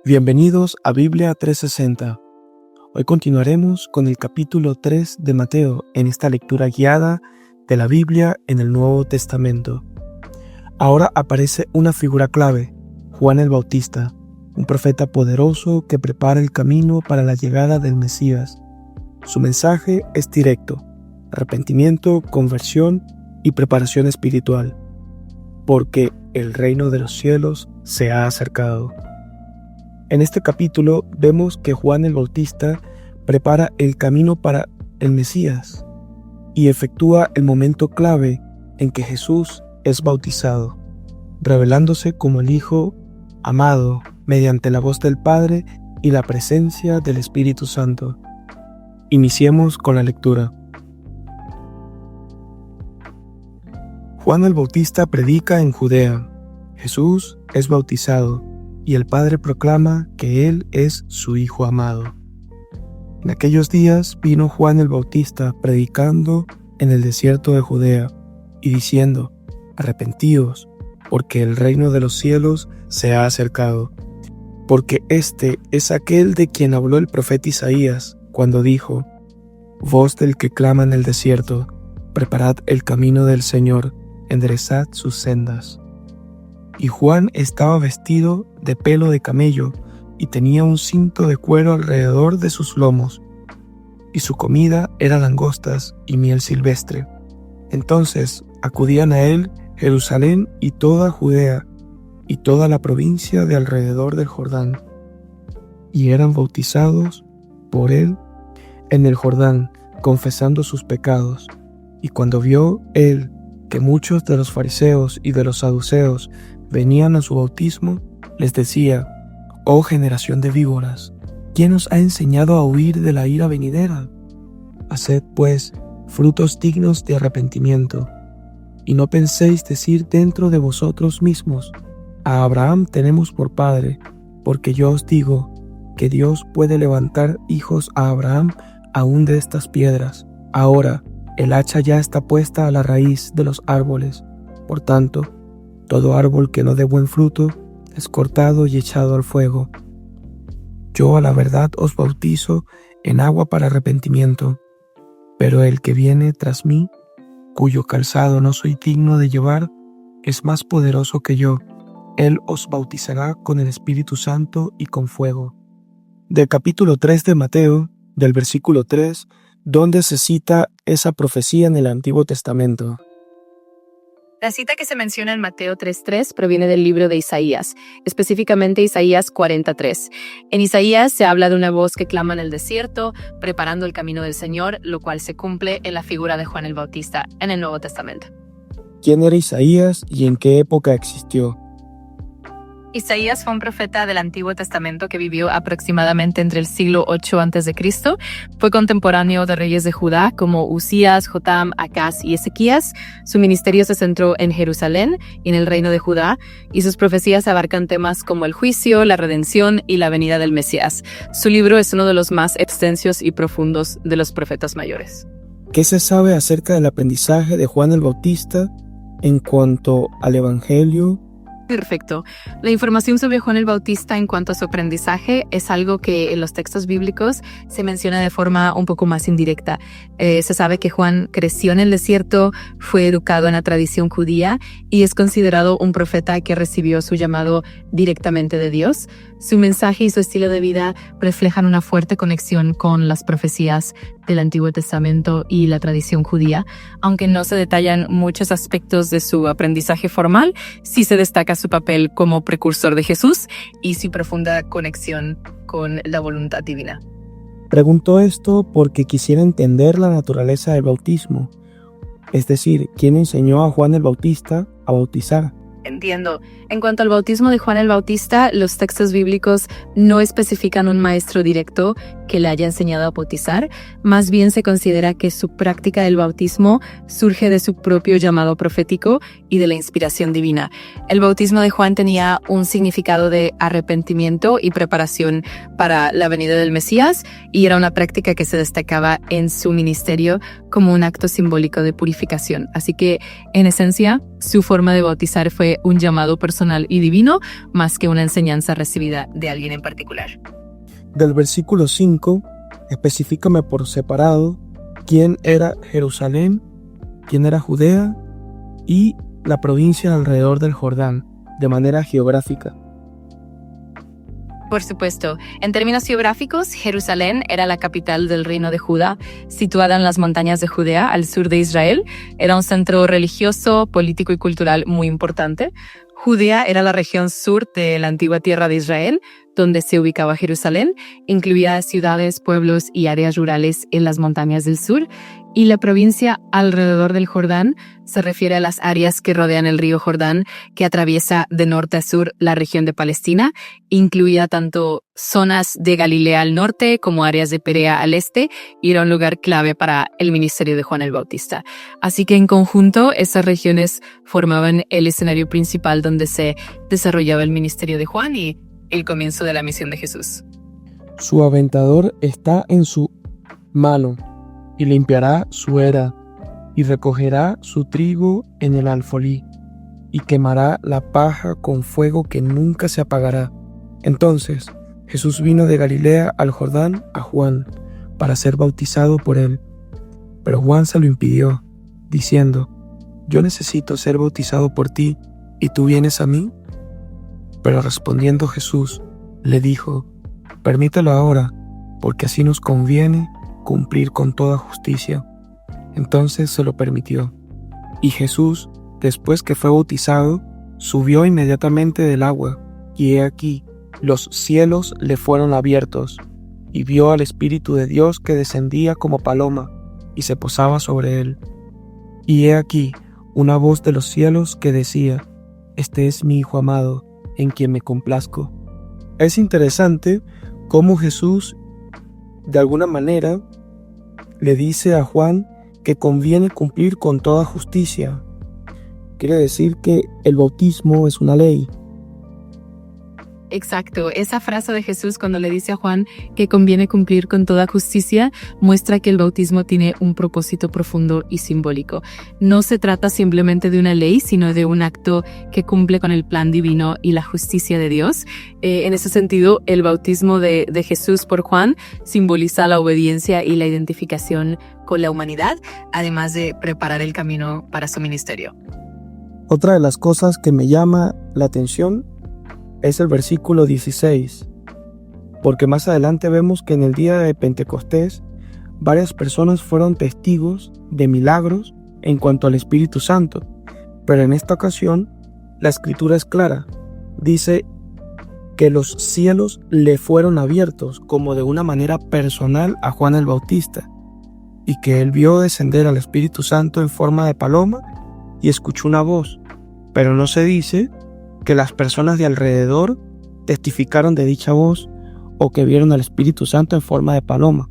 Bienvenidos a Biblia 360. Hoy continuaremos con el capítulo 3 de Mateo en esta lectura guiada de la Biblia en el Nuevo Testamento. Ahora aparece una figura clave, Juan el Bautista, un profeta poderoso que prepara el camino para la llegada del Mesías. Su mensaje es directo: arrepentimiento, conversión y preparación espiritual, porque el reino de los cielos se ha acercado. En este capítulo vemos que Juan el Bautista prepara el camino para el Mesías y efectúa el momento clave en que Jesús es bautizado, revelándose como el Hijo amado mediante la voz del Padre y la presencia del Espíritu Santo. Iniciemos con la lectura. Juan el Bautista predica en Judea. Jesús es bautizado y el Padre proclama que Él es su Hijo amado. En aquellos días vino Juan el Bautista predicando en el desierto de Judea y diciendo: arrepentíos, porque el reino de los cielos se ha acercado. Porque este es aquel de quien habló el profeta Isaías cuando dijo: voz del que clama en el desierto, preparad el camino del Señor, enderezad sus sendas. Y Juan estaba vestido de pelo de camello y tenía un cinto de cuero alrededor de sus lomos, y su comida era langostas y miel silvestre. Entonces acudían a él Jerusalén y toda Judea y toda la provincia de alrededor del Jordán, y eran bautizados por él en el Jordán, confesando sus pecados. Y cuando vio él que muchos de los fariseos y de los saduceos venían a su bautismo, les decía: oh generación de víboras, ¿quién os ha enseñado a huir de la ira venidera? Haced pues frutos dignos de arrepentimiento, y no penséis decir dentro de vosotros mismos: a Abraham tenemos por padre, porque yo os digo que Dios puede levantar hijos a Abraham aún de estas piedras. Ahora el hacha ya está puesta a la raíz de los árboles. Por tanto, todo árbol que no dé buen fruto es cortado y echado al fuego. Yo a la verdad os bautizo en agua para arrepentimiento, pero el que viene tras mí, cuyo calzado no soy digno de llevar, es más poderoso que yo. Él os bautizará con el Espíritu Santo y con fuego. Del capítulo 3 de Mateo, del versículo 3, donde se cita esa profecía en el Antiguo Testamento. La cita que se menciona en Mateo 3:3 proviene del libro de Isaías, específicamente Isaías 43. En Isaías se habla de una voz que clama en el desierto, preparando el camino del Señor, lo cual se cumple en la figura de Juan el Bautista en el Nuevo Testamento. ¿Quién era Isaías y en qué época existió? Isaías fue un profeta del Antiguo Testamento que vivió aproximadamente entre el siglo VIII a.C. Fue contemporáneo de reyes de Judá como Usías, Jotam, Acaz y Ezequías. Su ministerio se centró en Jerusalén y en el reino de Judá, y sus profecías abarcan temas como el juicio, la redención y la venida del Mesías. Su libro es uno de los más extensos y profundos de los profetas mayores. ¿Qué se sabe acerca del aprendizaje de Juan el Bautista en cuanto al Evangelio? Perfecto. La información sobre Juan el Bautista en cuanto a su aprendizaje es algo que en los textos bíblicos se menciona de forma un poco más indirecta. Se sabe que Juan creció en el desierto, fue educado en la tradición judía y es considerado un profeta que recibió su llamado directamente de Dios. Su mensaje y su estilo de vida reflejan una fuerte conexión con las profecías del Antiguo Testamento y la tradición judía. Aunque no se detallan muchos aspectos de su aprendizaje formal, sí se destaca su papel como precursor de Jesús y su profunda conexión con la voluntad divina. Pregunto esto porque quisiera entender la naturaleza del bautismo, es decir, ¿quién enseñó a Juan el Bautista a bautizar? Entiendo. En cuanto al bautismo de Juan el Bautista, los textos bíblicos no especifican un maestro directo que le haya enseñado a bautizar. Más bien se considera que su práctica del bautismo surge de su propio llamado profético y de la inspiración divina. El bautismo de Juan tenía un significado de arrepentimiento y preparación para la venida del Mesías, y era una práctica que se destacaba en su ministerio como un acto simbólico de purificación. Así que, en esencia, su forma de bautizar fue un llamado personal y divino, más que una enseñanza recibida de alguien en particular. Del versículo 5, especifícame por separado quién era Jerusalén, quién era Judea y la provincia alrededor del Jordán, de manera geográfica. Por supuesto, en términos geográficos, Jerusalén era la capital del reino de Judá, situada en las montañas de Judea, al sur de Israel. Era un centro religioso, político y cultural muy importante. Judea era la región sur de la antigua tierra de Israel, donde se ubicaba Jerusalén. Incluía ciudades, pueblos y áreas rurales en las montañas del sur. Y la provincia alrededor del Jordán se refiere a las áreas que rodean el río Jordán, que atraviesa de norte a sur la región de Palestina. Incluía tanto zonas de Galilea al norte como áreas de Perea al este, y era un lugar clave para el ministerio de Juan el Bautista. Así que en conjunto, esas regiones formaban el escenario principal donde se desarrollaba el ministerio de Juan y el comienzo de la misión de Jesús. Su aventador está en su mano, y limpiará su era, y recogerá su trigo en el alfolí, y quemará la paja con fuego que nunca se apagará. Entonces Jesús vino de Galilea al Jordán a Juan, para ser bautizado por él. Pero Juan se lo impidió, diciendo: «Yo necesito ser bautizado por ti, ¿y tú vienes a mí?». Pero respondiendo Jesús, le dijo: «Permítelo ahora, porque así nos conviene cumplir con toda justicia». Entonces se lo permitió. Y Jesús, después que fue bautizado, subió inmediatamente del agua, y he aquí, los cielos le fueron abiertos, y vio al Espíritu de Dios que descendía como paloma, y se posaba sobre él. Y he aquí, una voz de los cielos que decía: «Este es mi Hijo amado, en quien me complazco». Es interesante cómo Jesús, de alguna manera, le dice a Juan que conviene cumplir con toda justicia. Quiere decir que el bautismo es una ley. Exacto, esa frase de Jesús cuando le dice a Juan que conviene cumplir con toda justicia muestra que el bautismo tiene un propósito profundo y simbólico. No se trata simplemente de una ley, sino de un acto que cumple con el plan divino y la justicia de Dios. En ese sentido, el bautismo de Jesús por Juan simboliza la obediencia y la identificación con la humanidad, además de preparar el camino para su ministerio. Otra de las cosas que me llama la atención es el versículo 16, porque más adelante vemos que en el día de Pentecostés varias personas fueron testigos de milagros en cuanto al Espíritu Santo, pero en esta ocasión la escritura es clara, dice que los cielos le fueron abiertos como de una manera personal a Juan el Bautista, y que él vio descender al Espíritu Santo en forma de paloma y escuchó una voz, pero no se dice que las personas de alrededor testificaron de dicha voz o que vieron al Espíritu Santo en forma de paloma.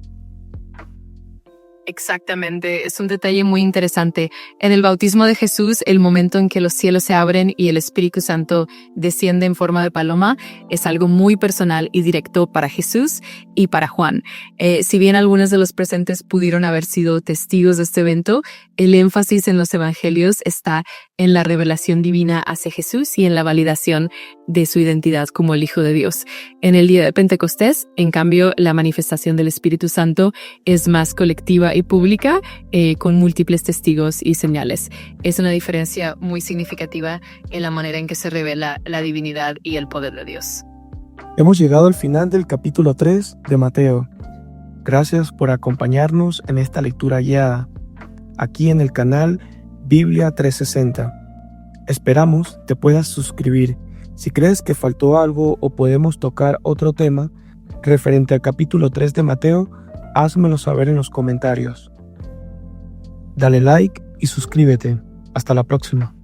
Exactamente, es un detalle muy interesante. En el bautismo de Jesús, el momento en que los cielos se abren y el Espíritu Santo desciende en forma de paloma es algo muy personal y directo para Jesús y para Juan. Si bien algunos de los presentes pudieron haber sido testigos de este evento, el énfasis en los evangelios está en la revelación divina hacia Jesús y en la validación de su identidad como el Hijo de Dios. En el día de Pentecostés, en cambio, la manifestación del Espíritu Santo es más colectiva y pública, con múltiples testigos y señales. Es una diferencia muy significativa en la manera en que se revela la divinidad y el poder de Dios. Hemos llegado al final del capítulo 3 de Mateo. Gracias por acompañarnos en esta lectura guiada, aquí en el canal Biblia 360. Esperamos te puedas suscribir. Si crees que faltó algo o podemos tocar otro tema referente al capítulo 3 de Mateo, házmelo saber en los comentarios. Dale like y suscríbete. Hasta la próxima.